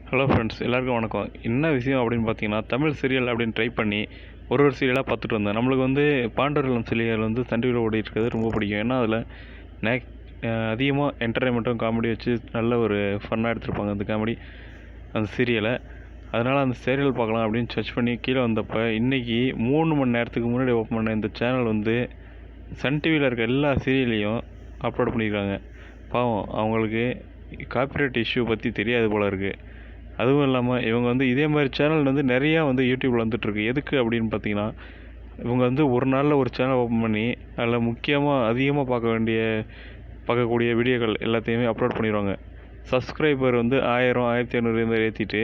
Hello friends, எல்லாருக்கும் வணக்கம். என்ன விஷயம் அப்படின்னு பார்த்தீங்கன்னா, தமிழ் சீரியல் அப்படின்னு ட்ரை பண்ணி ஒரு சீரியலாக பார்த்துட்டு வந்தேன். நம்மளுக்கு வந்து பாண்டவர்குலம் சீரியல் வந்து சன் டிவியில் ஓடிட்டு இருக்கிறது ரொம்ப பிடிக்கும். ஏன்னா அதில் நேக் அதிகமாக என்டர்டைன்மெண்ட்டும் காமெடி வச்சு நல்ல ஒரு ஃபன்னாக எடுத்திருப்பாங்க அந்த காமெடி அந்த சீரியலை. அதனால் அந்த சீரியல் பார்க்கலாம் அப்படின்னு சர்ச் பண்ணி கீழே வந்தப்போ இன்றைக்கி 3 மணி நேரத்துக்கு முன்னாடி ஓப்பன் பண்ண இந்த சேனல் வந்து சன் டிவியில் இருக்க எல்லா சீரியலையும் அப்லோட் பண்ணியிருக்காங்க. பாவம், அவங்களுக்கு காப்பிரைட் இஷ்யூ பற்றி தெரியாது போல இருக்குது. அதுவும் இல்லாமல் இவங்க வந்து இதே மாதிரி சேனல் வந்து நிறையா வந்து யூடியூப்பில் வந்துட்டுருக்கு. எதுக்கு அப்படின்னு பார்த்தீங்கன்னா, இவங்க வந்து ஒரு நாளில் ஒரு சேனல் ஓப்பன் பண்ணி அதில் முக்கியமாக அதிகமாக பார்க்கக்கூடிய வீடியோக்கள் எல்லாத்தையுமே அப்லோட் பண்ணிடுவாங்க. சப்ஸ்கிரைபர் வந்து 1000 1500 இது மாதிரி ஏற்றிட்டு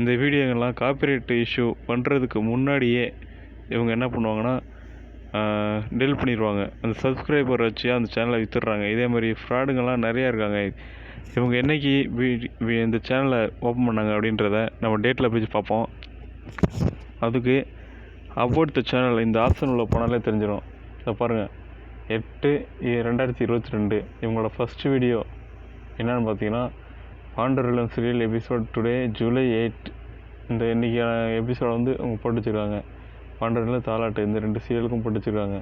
இந்த வீடியோங்கள்லாம் காப்பிரைட் இஷ்யூ பண்ணுறதுக்கு முன்னாடியே இவங்க என்ன பண்ணுவாங்கன்னா டெலிட் பண்ணிடுவாங்க. அந்த சப்ஸ்கிரைபர் வச்சு அந்த சேனலை விற்றுடுறாங்க. இதே மாதிரி ஃப்ராடுங்கள்லாம் நிறையா இருக்காங்க. இவங்க என்றைக்கு இந்த சேனலை ஓப்பன் பண்ணாங்க அப்படின்றத நம்ம டேட்டில் போய் பார்ப்போம். அதுக்கு அபவுட் த சேனல் இந்த ஆப்ஷன் உள்ள போனாலே தெரிஞ்சிடும். இதை பாருங்கள், 8/2022 இவங்களோட ஃபஸ்ட்டு வீடியோ என்னென்னு பார்த்தீங்கன்னா, பாண்டவர்குலம் சீரியல் எபிசோட் டுடே ஜூலை 8. இந்த இன்றைக்கான எபிசோடை வந்து அவங்க போட்டு வச்சுருக்காங்க. பாண்டவர்குலம் தாலாட்டு இந்த 2 சீரியலுக்கும் போட்டு வச்சுருக்காங்க.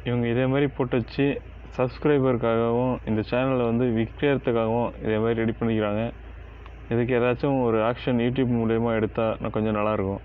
இவங்க இதே மாதிரி போட்டு வச்சு சப்ஸ்கிரைபருக்காகவும் இந்த சேனலை வந்து விற்கிறதுக்காகவும் இதே மாதிரி ரெடி பண்ணிக்கிறாங்க. இதுக்கு ஏதாச்சும் ஒரு ஆக்ஷன் யூடியூப் மூலயமா எடுத்தால் கொஞ்சம் நல்லாயிருக்கும்.